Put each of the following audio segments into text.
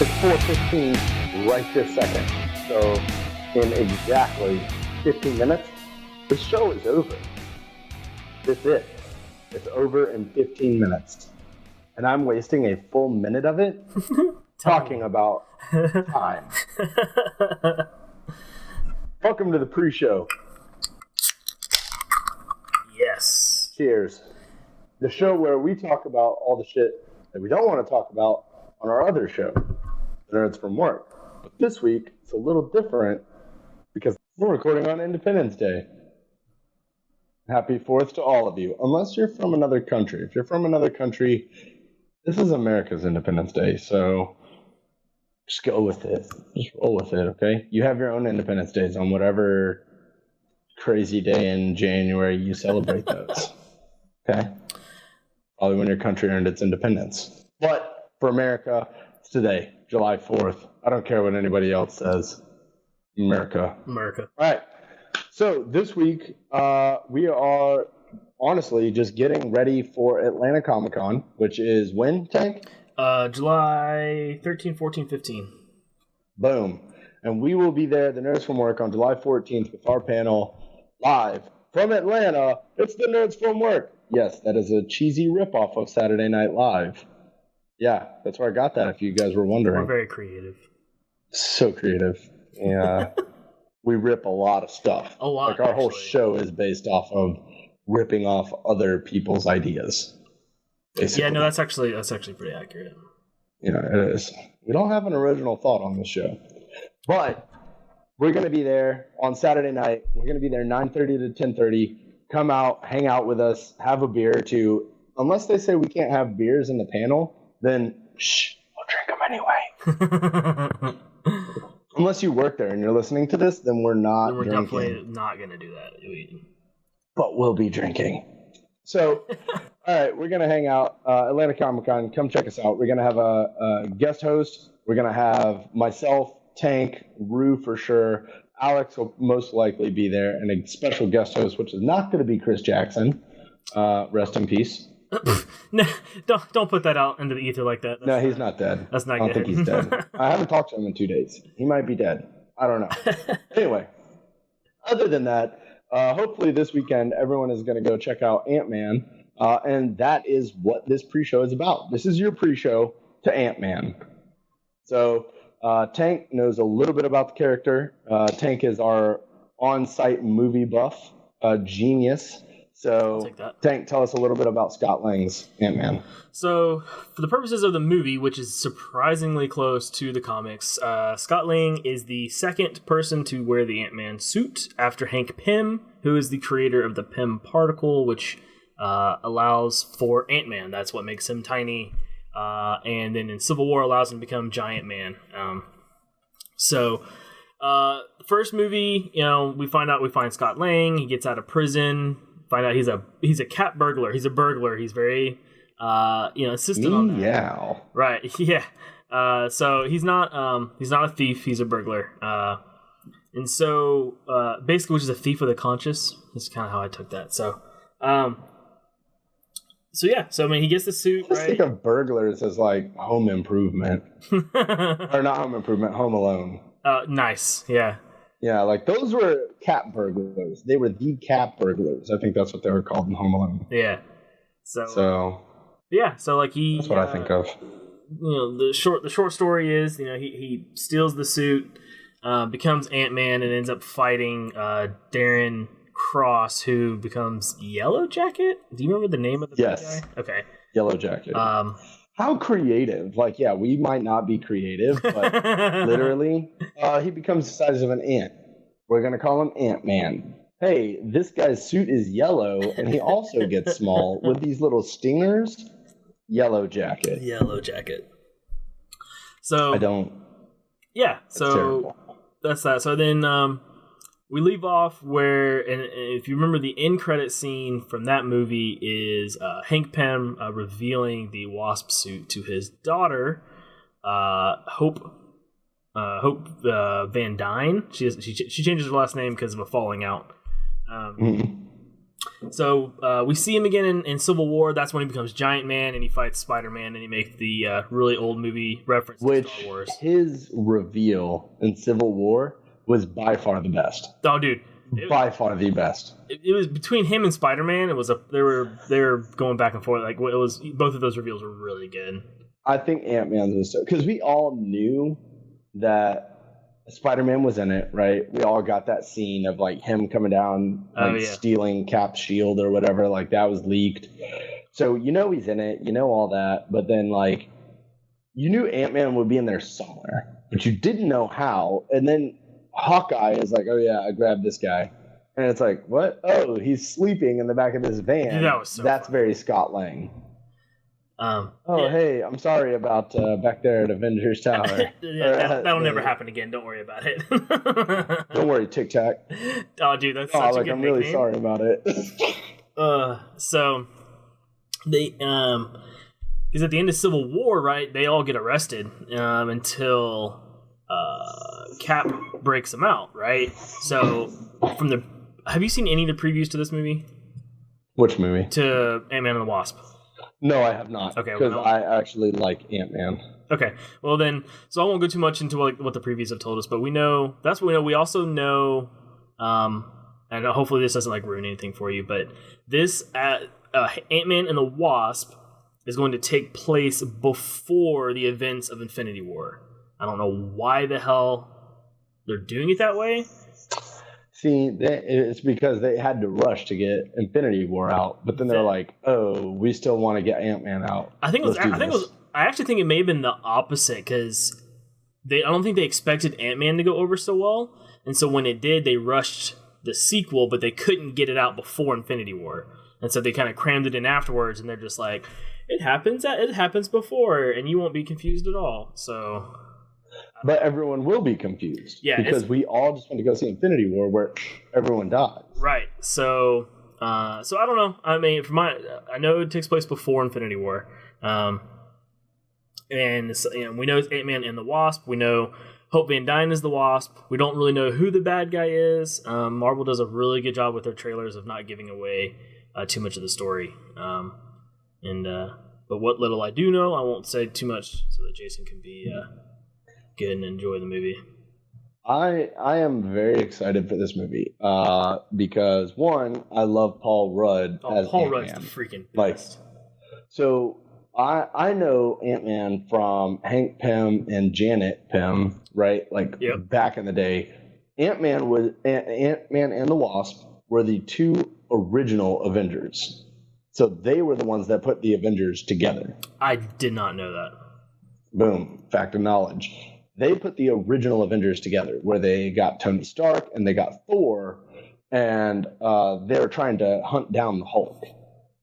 It's 4:15 right this second. So in exactly 15 minutes, the show is over. That's it. It's over in 15 minutes. And I'm wasting a full minute of it talking about time. Welcome to the pre-show. Yes. Cheers. The show where we talk about all the shit that we don't want to talk about on our other show, The Nerds from Work. But this week, it's a little different because we're recording on Independence Day. Happy 4th to all of you, unless you're from another country. If you're from another country, this is America's Independence Day, so just go with it. Just roll with it, okay? You have your own Independence Days on whatever crazy day in January you celebrate those, okay? Probably when your country earned its independence. But for America, it's today, July 4th. I don't care what anybody else says. America. America. All right. So this week, we are honestly just getting ready for Atlanta Comic-Con, which is when, Tank? July 13, 14, 15. Boom. And we will be there, the Nerds from Work, on July 14th with our panel live from Atlanta. It's the Nerds from Work. Yes, that is a cheesy ripoff of Saturday Night Live. Yeah, that's where I got that, if you guys were wondering. We're very creative. So creative. Yeah. We rip a lot of stuff. A lot, like our whole actually. show is based off of ripping off other people's ideas. Basically. Yeah, no, that's actually pretty accurate. Yeah, it is. We don't have an original thought on this show. But we're going to be there on Saturday night. We're going to be there 9:30 to 10:30. Come out, hang out with us, have a beer or two. Unless they say we can't have beers in the panel, then shh, we'll drink them anyway. Unless you work there and you're listening to this, then we're not We're drinking. definitely not going to do that. But we'll be drinking. So, all right, we're going to hang out. Atlanta Comic-Con, come check us out. We're going to have a guest host. We're going to have myself, Tank, Rue for sure. Alex will most likely be there, and a special guest host, which is not going to be Chris Jackson. Rest in peace. No, don't put that out into the ether like that. No, he's not dead. That's not I don't good. think he's dead. I haven't talked to him in 2 days. He might be dead. I don't know. Anyway, other than that, hopefully this weekend everyone is going to go check out Ant-Man, and that is what this pre-show is about. This is your pre-show to Ant-Man. So Tank knows a little bit about the character. Tank is our on-site movie buff, genius. So, Tank, tell us a little bit about Scott Lang's Ant-Man. So, for the purposes of the movie, which is surprisingly close to the comics, Scott Lang is the second person to wear the Ant-Man suit after Hank Pym, who is the creator of the Pym particle, which allows for Ant-Man. That's what makes him tiny. And then in Civil War allows him to become Giant Man. First movie, we find Scott Lang. He gets out of prison. Find out he's a cat burglar. He's a burglar. He's very insistent on that. Yeah. Right. Yeah. So he's not a thief. He's a burglar. And so basically, which is a thief of the conscious. That's kind of how I took that. So I mean, he gets the suit. I think of burglars as like Home Improvement, or not Home Improvement, Home Alone. Nice. Yeah. Yeah, like those were cat burglars. They were the cat burglars. I think that's what they were called in Home Alone. Yeah. So like that's what I think of. The short story is, he steals the suit, becomes Ant-Man, and ends up fighting Darren Cross, who becomes Yellow Jacket. Do you remember the name of the bad guy? Okay. Yellow Jacket. How creative. Like, yeah, we might not be creative, but literally, he becomes the size of an ant. We're going to call him Ant-Man. Hey, this guy's suit is yellow, and he also gets small with these little stingers. Yellow Jacket. Yellow Jacket. So I don't. Yeah, so that's that. So then we leave off where, and if you remember, the end credit scene from that movie is Hank Pym revealing the Wasp suit to his daughter, Hope Van Dyne. She changes her last name because of a falling out. So we see him again in Civil War. That's when he becomes Giant Man and he fights Spider-Man and he makes the really old movie reference to Star Wars. His reveal in Civil War was by far the best. Oh, dude. By far the best. It was between him and Spider-Man. They were going back and forth. Like, it was, both of those reveals were really good. I think Ant-Man was so, because we all knew that Spider-Man was in it, right? We all got that scene of like him coming down, stealing Cap's shield or whatever. Like that was leaked. So you know he's in it, you know all that, but then like you knew Ant-Man would be in there somewhere, but you didn't know how. And then Hawkeye is like, oh yeah, I grabbed this guy. And it's like, what? Oh, he's sleeping in the back of his van. That's funny. Very Scott Lang. Hey, I'm sorry about back there at Avengers Tower. That'll never happen again. Don't worry about it. Don't worry, Tic Tac. Oh, dude, that's such a good I'm nickname. really sorry about it. So they, because at the end of Civil War, right, they all get arrested until Cap breaks them out, right? So have you seen any of the previews to this movie? Which movie? To Ant-Man and the Wasp. No, I have not. Okay, because I actually like Ant-Man. Okay, well then, so I won't go too much into what the previews have told us, but we know that's what we know. We also know, and hopefully this doesn't like ruin anything for you, but this Ant-Man and the Wasp is going to take place before the events of Infinity War. I don't know why the hell they're doing it that way. See, it's because they had to rush to get Infinity War out, but then they're like, "Oh, we still want to get Ant-Man out." I actually think it may have been the opposite because I don't think they expected Ant-Man to go over so well, and so when it did, they rushed the sequel, but they couldn't get it out before Infinity War, and so they kind of crammed it in afterwards, and they're just like, "It happens before, and you won't be confused at all." So. But everyone will be confused. Yeah, because we all just went to go see Infinity War where everyone died. Right. So I don't know. I mean, I know it takes place before Infinity War. And we know it's Ant-Man and the Wasp. We know Hope Van Dyne is the Wasp. We don't really know who the bad guy is. Marvel does a really good job with their trailers of not giving away too much of the story. But what little I do know, I won't say too much so that Jason can be good and enjoy the movie. I am very excited for this movie because one, I love Paul Rudd as Paul Ant-Man. Rudd's the freaking best. So I know Ant-Man from Hank Pym and Janet Pym, right? Back in the day. Ant-Man and the Wasp were the two original Avengers. So they were the ones that put the Avengers together. I did not know that. Boom, fact of knowledge. They put the original Avengers together where they got Tony Stark and they got Thor, and they're trying to hunt down the Hulk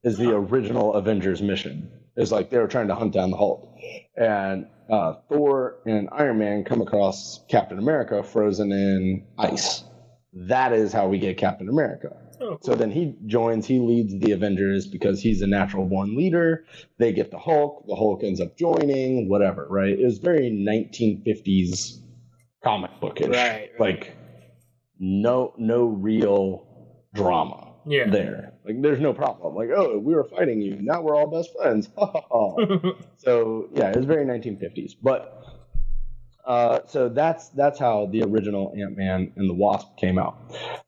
is the original Avengers mission. It's like they were trying to hunt down the Hulk. And Thor and Iron Man come across Captain America frozen in ice. That is how we get Captain America. Oh, cool. So then he leads the Avengers because he's a natural born leader. They get the Hulk ends up joining, whatever, right? It was very 1950s comic bookish. Right. Like no real drama there. Like there's no problem. Like, oh, we were fighting you. Now we're all best friends. So yeah, it was very 1950s. But so that's how the original Ant-Man and the Wasp came out.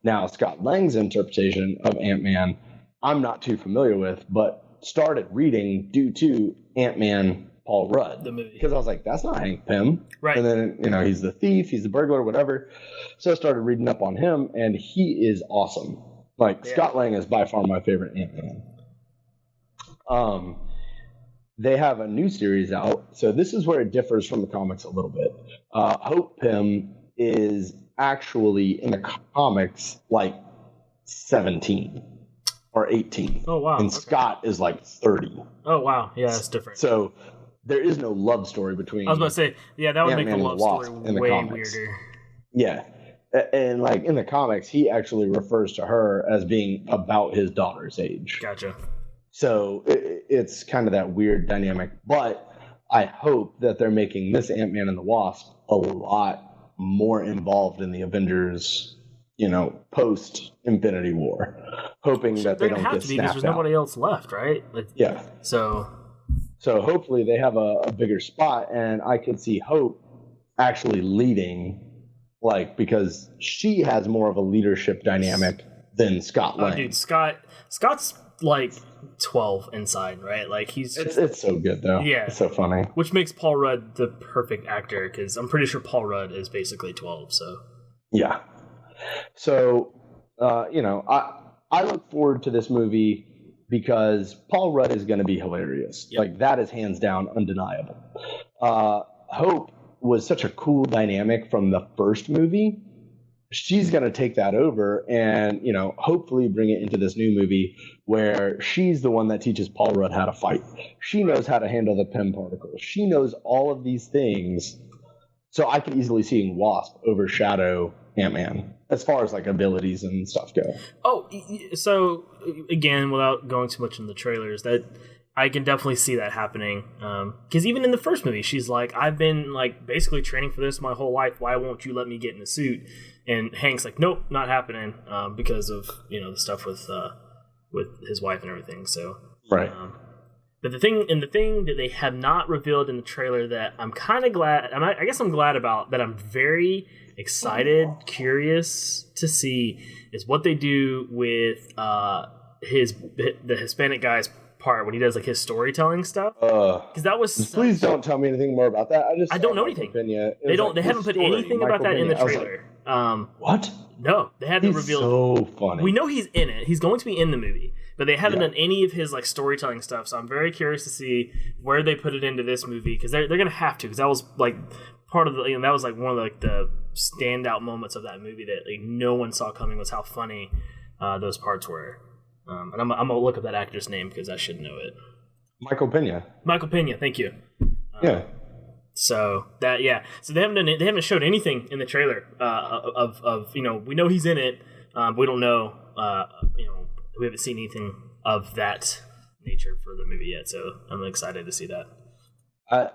Now, Scott Lang's interpretation of Ant-Man, I'm not too familiar with, but started reading due to Ant-Man Paul Rudd. The movie. Because I was like, that's not Hank Pym. Right. And then, he's the thief, he's the burglar, whatever. So I started reading up on him, and he is awesome. Scott Lang is by far my favorite Ant-Man. They have a new series out. So this is where it differs from the comics a little bit. Hope Pym is actually in the comics 17 or 18. Oh, wow. And okay. Scott is 30. Oh, wow. Yeah, that's different. So there is no love story between. I was about to say, yeah, that would make the love story way weirder. Yeah. And in the comics, he actually refers to her as being about his daughter's age. Gotcha. So it's kind of that weird dynamic. But I hope that they're making this Ant-Man and the Wasp a lot more involved in the Avengers post Infinity War, hoping that they don't get snapped out. Because there's nobody else left, right? Yeah. So hopefully they have a bigger spot, and I could see Hope actually leading, because she has more of a leadership dynamic than Scott Lang. Oh, dude, Scott's 12 inside, right? He's it's so good though. Yeah, it's so funny. Which makes Paul Rudd the perfect actor, because I'm pretty sure Paul Rudd is basically 12. So yeah. So I look forward to this movie because Paul Rudd is going to be hilarious. Yep. That is hands down undeniable. Hope was such a cool dynamic from the first movie. She's going to take that over and, hopefully bring it into this new movie where she's the one that teaches Paul Rudd how to fight. She knows how to handle the PEM particles. She knows all of these things. So I could easily see Wasp overshadow Ant-Man as far as abilities and stuff go. Oh, so again, without going too much in the trailers, that I can definitely see that happening. Because even in the first movie, she's like, I've been basically training for this my whole life. Why won't you let me get in the suit? And Hank's like, nope, not happening, because of the stuff with his wife and everything. So right. But the thing that they have not revealed in the trailer that I'm kind of glad, I guess I'm glad about, that I'm very excited, curious to see, is what they do with the Hispanic guy's part when he does his storytelling stuff. Because that was please don't tell me anything more about that. I don't know anything. They haven't put anything about that in the trailer. What? No, they haven't revealed. So funny. We know he's in it. He's going to be in the movie, but they haven't done any of his storytelling stuff. So I'm very curious to see where they put it into this movie, because they're going to have to, because that was part of the that was one of the standout moments of that movie that no one saw coming, was how funny those parts were. And I'm gonna look up that actor's name because I should know it. Michael Pena. Michael Pena, thank you. Yeah. So so they haven't showed anything in the trailer of we know he's in it, but we don't know we haven't seen anything of that nature for the movie yet. So I'm excited to see that.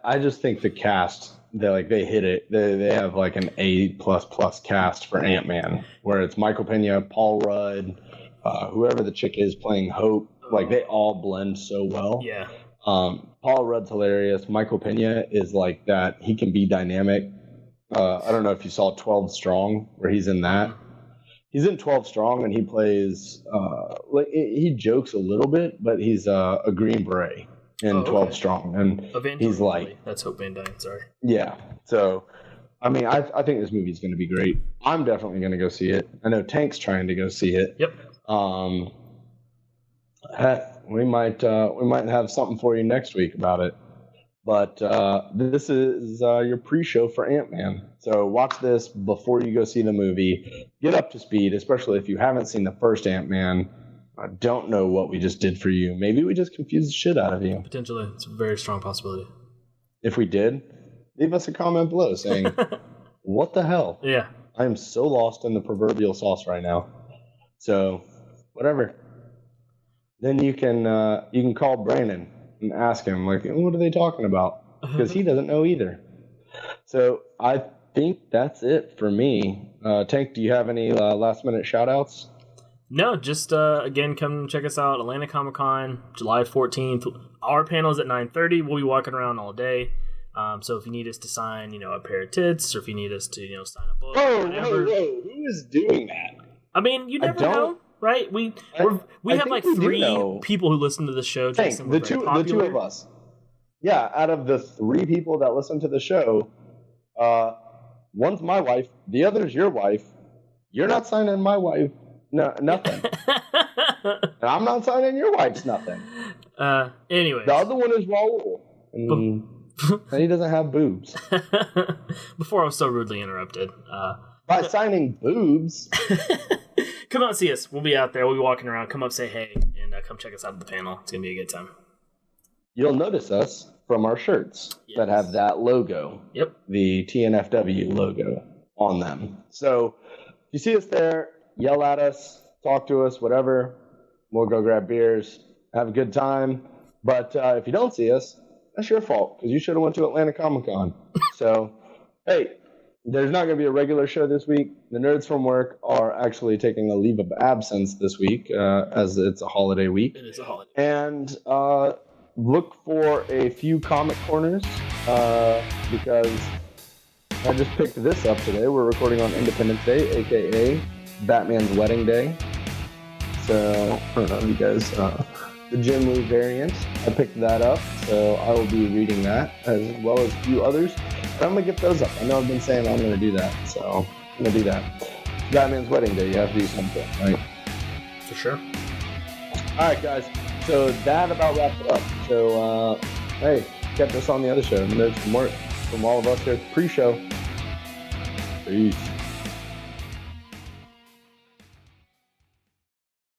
I just think the cast, they hit it. They have an A++ cast for Ant-Man, where it's Michael Pena, Paul Rudd, whoever the chick is playing Hope. They all blend so well. Yeah. Paul Rudd's hilarious. Michael Pena is that. He can be dynamic. I don't know if you saw 12 Strong, where he's in that. He's in 12 Strong, and he plays he jokes a little bit, but he's a Green Beret in 12 Strong, and he's that's Hope Van Dyne. Sorry. Yeah. So, I think this movie's going to be great. I'm definitely going to go see it. I know Tank's trying to go see it. Yep. We might have something for you next week about it. But this is your pre-show for Ant-Man. So watch this before you go see the movie. Get up to speed, especially if you haven't seen the first Ant-Man. I don't know what we just did for you. Maybe we just confused the shit out of you. Potentially. It's a very strong possibility. If we did, leave us a comment below saying, what the hell? Yeah. I am so lost in the proverbial sauce right now. So, whatever. Then you can call Brandon and ask him, what are they talking about? Because he doesn't know either. So, I think that's it for me. Tank, do you have any last-minute shout-outs? No, just, again, come check us out, Atlanta Comic-Con, July 14th. Our panel is at 9:30. We'll be walking around all day. So if you need us to sign, a pair of tits, or if you need us to, sign a book, whatever. Whoa. Who is doing that? You never know, right? We have 3 people who listen to the show. Jason, the two of us. Yeah, out of the 3 people that listen to the show, one's my wife, the other's your wife. You're not signing my wife. No, nothing. And I'm not signing your wife's nothing. Anyway. The other one is Raul. And he doesn't have boobs. Before I was so rudely interrupted. By signing boobs. Come out and see us. We'll be out there. We'll be walking around. Come up, say hey, and come check us out at the panel. It's going to be a good time. You'll notice us from our shirts that have that logo. Yep. The TNFW logo on them. So if you see us there, yell at us, talk to us, whatever. We'll go grab beers, have a good time. But if you don't see us, that's your fault, because you should have went to Atlanta Comic-Con. So, hey, there's not going to be a regular show this week. The Nerds from Work are actually taking a leave of absence this week, as it's a holiday week. It is a holiday. And look for a few comic corners, because I just picked this up today. We're recording on Independence Day, aka Batman's wedding day. So I don't know if you guys, the Jim Lee variant, I picked that up, so I will be reading that as well as a few others. And I'm gonna get those up. I know I've been saying I'm gonna do that, so I'm gonna do that. It's Batman's wedding day. You have to do something, right? For sure. All right, guys. So that about wraps it up. So hey, catch us on the other show, Nerds from Work. From all of us here at the pre-show. Peace.